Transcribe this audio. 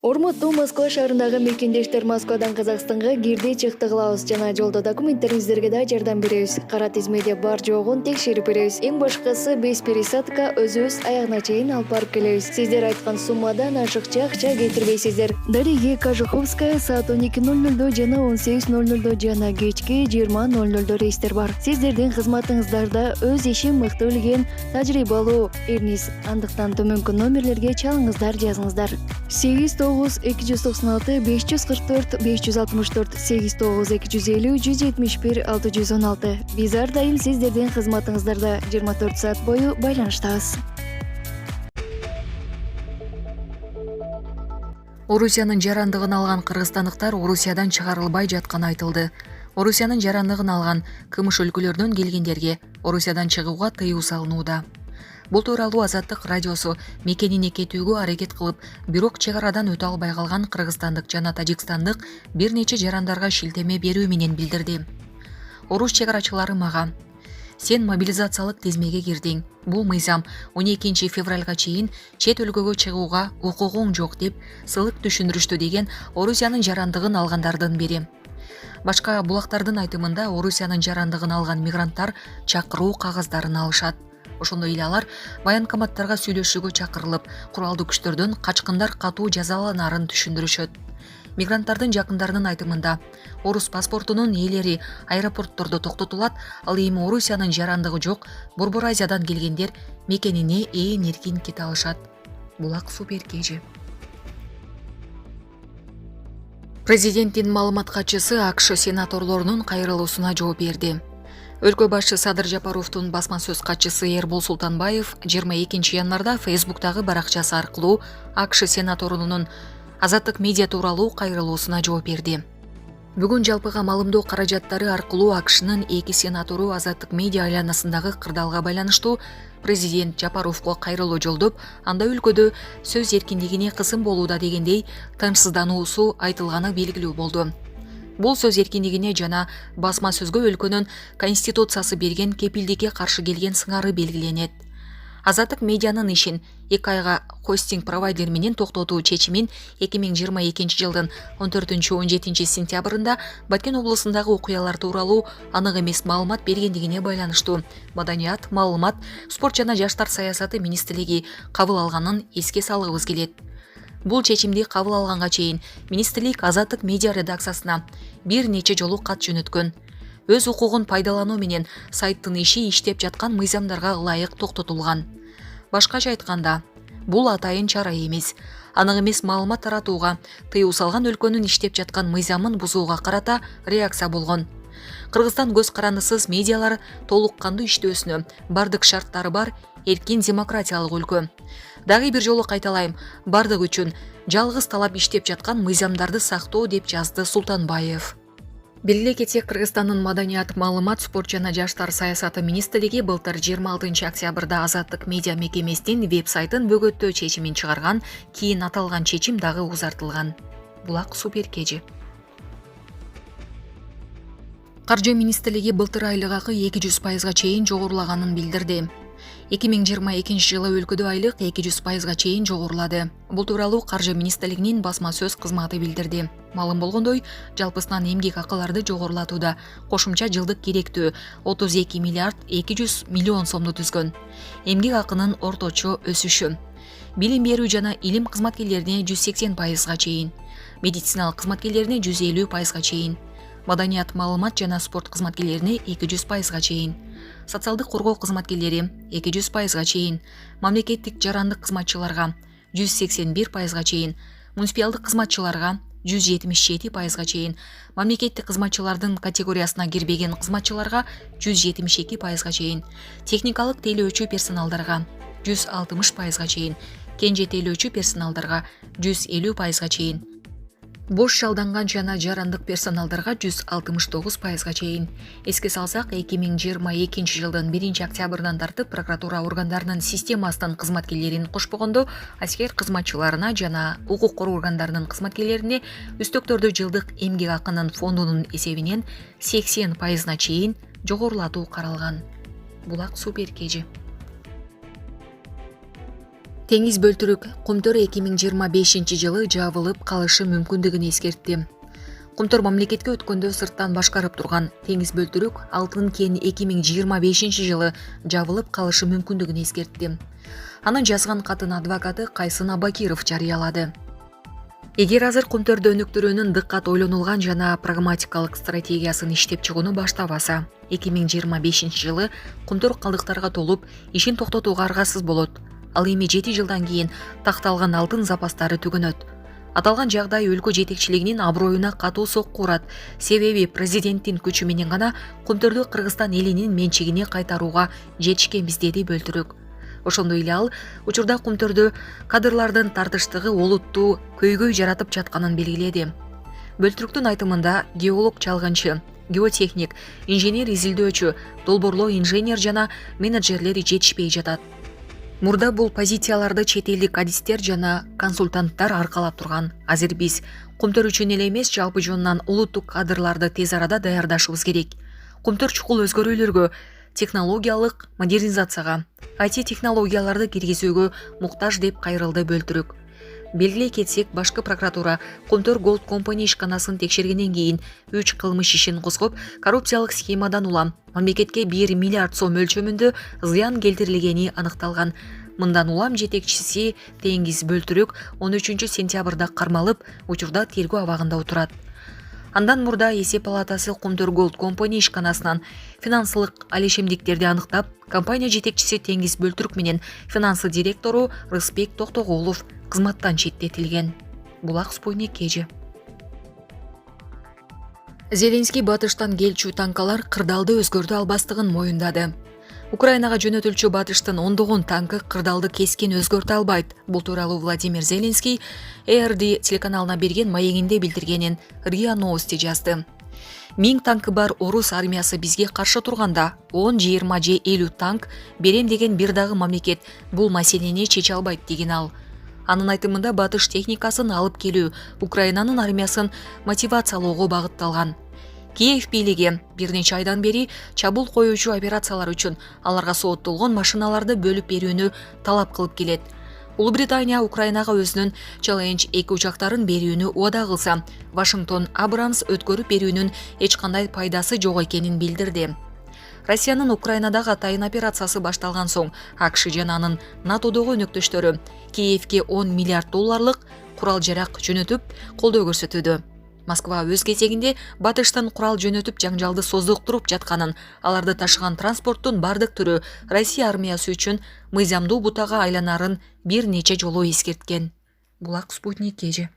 Урматтуу Москва шаарындагы мекендештер, Москвадан Казакстанга кирди чыкты кылабыз жана жолдо документтериңиздерге да жардам беребиз. Кара тизмеде бар жогун текшерип беребиз. Эң башкысы 5 пересадка өзүбүз аягына чейин алып барып келебиз. Сиздер айткан суммадан ашыкча акча кетирбейсиздер. Дарига Кожуховская саат 12:00 жана 18:00 жана кечки 20:00 рейстер бар. Сиздердин кызматыңыздарда өз ишин мыкты билген тажрыйбалуу эрниз. Андыктан төмөнкү номерлерге чалыңыздар, жазыңыздар. 89296 544 564 89250 171 616. Биз ар дайым сиздердин кызматыңыздарда 24 саат бою байланыштабыз. Орусиянын жарандыгын алган кыргызстандыктар Орусиядан чыгарылбай жатканы айтылды. Орусиянын жарандыгын алган кымыш өлкөлөрдөн келгендерге Орусиядан чыгууга тыюу салынууда. Бул тууралуу Азаттык радиосу мекенине кетүүгө аракет кылып, бирок чек арадан өтө албай калган кыргызстандык жана тажикстандык бир нече жарандарга шилтеме берүү менен билдирди. Орус чек арачылары мага: "Сен мобилизациялык тизмеге кирдиң. Бул мыйзам 12 февралга чейин чет өлкөгө чыгууга укугуң жок" деп сылык түшүндүрүштү деген Орусиянын жарандыгын алгандардын бири. Башка булактардын айтымында Орусиянын жарандыгын алган мигранттар чакыруу кагаздарын алышат. Ошондой эле алар военкоматтарга сүйлөшүүгө чакырылып, куралдуу күчтөрдөн качкындар катуу жазаланарын түшүндүрүшөт. Мигранттардын жакындарынын айтымында орус паспортунун ээлери аэропорттордо токтотулат, ал эми Орусиянын жарандыгы жок Борбор Азиядан келгендер мекенине ээн эркин кете алышат. Булак супер кежи. Президенттин маалымат катчысы АКШ сенаторлорунун кайрылуусуна жооп берди. Өлкө башчы Садыр Жапаровдун басма сөз катчысы Эрбол Султанбаев 22 январда Фейсбуктагы баракчасы аркылуу АКШ сенаторунун Азаттык медиа тууралуу кайрылуусуна жооп берди. Бүгүн жалпыга маалымдоо каражаттары аркылуу АКШнын 2 сенатору Азаттык медиа айланасындагы кырдаалга байланыштуу президент Жапаровго кайрылуу жолдоп, анда өлкөдө сөз эркиндигине кысым болууда дегендей тынчсыздануусу айтылганы белгилүү болду. Бул сөз эркиндигине жана басма сөзгө өлкөнүн конституциясы берген кепилдикке каршы келген сыңары белгиленет. Азаттык медианын ишин 2 айга хостинг провайдер менен токтотуу чечимин 2022 жылдын 14-17 сентябрында Баткен облусундагы окуялар тууралуу анык эмес маалымат бергендигине байланыштуу Маданият, маалымат, спорт жана жаштар саясаты министрлиги кабыл алганын эске салгыбыз келет. Бул чечимди кабыл алганга чейин министрлик Азаттык медиа редакциясына бир нече жолу кат жөнөткөн. Өз укугун пайдалануу менен сайттын иши иштеп жаткан мыйзамдарга ылайык токтотулган. Башкача айтканда, бул атайын чара эмес. Анык эмес маалымат таратууга тыюу салган өлкөнүн иштеп жаткан мыйзамын бузууга карата реакция болгон. Кыргызстан көз карандысыз медиалар толук кандуу иштөөсүнө бардык шарттары бар эркин демократиялык өлкө. Дагы бир жолу кайталайм, бардык үчүн жалгыз талап иштеп жаткан мыйзамдарды сактоо деп жазды Султанбаев. Белгилей кетсек, Кыргызстандын Маданият, маалымат, спорт жана жаштар саясаты министрлиги былтыр 26 октябрда Азаттык медиа мекемесинин веб-сайтын бөгөттөө чечимин чыгарган, кийин аталган чечим дагы узартылган. Булак супер кежи. Каржы министрлиги былтыр айлык акы 200%га чейин жогорулаганын билдирди. 2022 жылы өлкөдө айлык 200%га чейин жогорулады. Бул тууралуу Каржы министрлигинин басма сөз кызматы билдирди. Маалым болгондой, жалпысынан эмгек акыларды жогорулатууда кошумча жылдык керектүү 32 миллиард 200 миллион сомду түзгөн. Эмгек акынын орточо өсүшү билим берүү жана илим кызматкерлерине 180%га чейин, медициналык кызматкерлерине 150%га чейин, Маданият, маалымат жана спорт кызматкерлерине 200%га чейин, социалдык коргоо кызматкерлери 200%га чейин, мамлекеттик жарандык кызматчыларга 181%га чейин, муниципалдык кызматчыларга 177%га чейин, мамлекеттик кызматчылардын категориясына кирбеген кызматчыларга 172%га чейин, техникалык тейлөөчү персоналдарга 160%га чейин, кенже тейлөөчү персоналдарга 150%га чейин, бош жалданган жана жарандык персоналдарга 169%га чейин. Эске салсак, 2022 жылдын 1 октябрынан тартып прокуратура органдарынын системасынын кызматкерлерин кошпогондо аскер кызматчыларына жана укук коргоо органдарынын кызматкерлерине үстөктөрдө жылдык эмгек акынын фондунун эсебинен 80%на чейин жогорулатуу каралган. Булак супер кежи. Теңиз бөлтүрүк Кумтөр 2025-жылы жабылып калышы мүмкүндүгүн эскертти. Кумтөр мамлекетке өткөндө сырттан башкарып турган Теңиз бөлтүрүк Алтын кен 2025-жылы жабылып калышы мүмкүндүгүн эскертти. Анын жазган катын адвокаты Кайсын Абакиров жарыялады. Эгер азыр Кумтөрдө өнүктүрүүнүн дыккат ойлонулган жана прагматикалык стратегиясын иштеп чыгууну баштабаса, 2025-жылы Кумтөр калдыктарга толуп, ишин токтотууга аргасыз болот. Ал эми 7 жылдан кийин такталган алтын запастары түгөнөт. Аталган жагдай өлкө жетекчилигинин аброюна катуу сокку урат. Себеби президенттин күчү менен гана Кумтөрдү Кыргызстан элинин менчигине кайтарууга жетишкенбиз, деди бөлтүрүк. Ошондой эле ал учурда Кумтөрдө кадрлардын тартыштыгы олуттуу көйгөй жаратып жатканын белгиледи. Бөлтүрүктүн айтымында геолог чалгынчы, геотехник, инженер изилдөөчү, долбоорлоо инженер жана менеджерлер жетишпей жатат. Мурда бул позицияларды чет элдик адистер жана консультанттар аркалап турган. Азыр биз Кумтөр үчүн эле эмес, жалпы жонунан улуттук кадрларды тез арада даярдашыбыз керек. Кумтөр чукул өзгөрүүлөргө, технологиялык модернизацияга, IT технологияларды киргизүүгө муктаж, деп кайрылды бөлтүрүк. Белгилей кетсек, башкы прокуратура Кумтөр Gold Company ишканасын текшергенден кийин 3 кылмыш ишин козгоп, коррупциялык схемадан улам мамлекетке 1 миллиард сом өлчөмүндө зыян келтирилгени аныкталган. Мындан улам жетекчиси Теңиз бөлтүрүк 13 сентябрда кармалып, учурда тергөө абагында отурат. Андан мурда эсеп палатасы Кумтөр Gold Company ишканасынан финансылык алешемдиктерди аныктап, компания жетекчиси Теңиз бөлтүрүк менен финансы директору Рысбек Токтогулов кызматтан четтетилген. Булак Спутник KG. Зеленский батыштан келчү танкалар кырдаалды өзгөртө албастыгын моюндады. Украинага жөнөтүлчү батыштын ондогон танкы кырдаалды кескин өзгөртө албайт. Бул тууралуу Владимир Зеленский ARD телеканалына берген маегинде билдиргенин РИА Новости жазды. 1000 танкы бар орус армиясы бизге каршы турганда 10, 20 же 50 танк берем деген бир дагы мамлекет бул маселени чече албайт, деген ал. Анын айтымында батыш техникасын алып келүү Украинанын армиясын мотивациялоого багытталган. Киев бийлиги бир нече айдан бери чабуул коюучу операциялар үчүн аларга сооттолгон машиналарды бөлүп берүүнү талап кылып келет. Улуу Британия Украинага өзүнүн Challenge 2 учактарын берүүнү убада кылса, Вашингтон Абрамс өткөрүп берүүнүн эч кандай пайдасы жок экенин билдирди. Россиянын Украинадагы атайын операциясы башталган соң, АКШ жана анын НАТОдогу өнөктөштөрү Киевке 10 миллиард долларлык курал-жарак жөнөтүп, колдоо көрсөтүүдө. Москва өз кезегинде батыштан курал жөнөтүп жаңжалды создуктуруп жатканын, аларды ташыган транспорттун бардык түрү Россия армиясы үчүн мыйзамдуу бутага айланарын бир нече жолу эскерткен. Булак Спутник KG.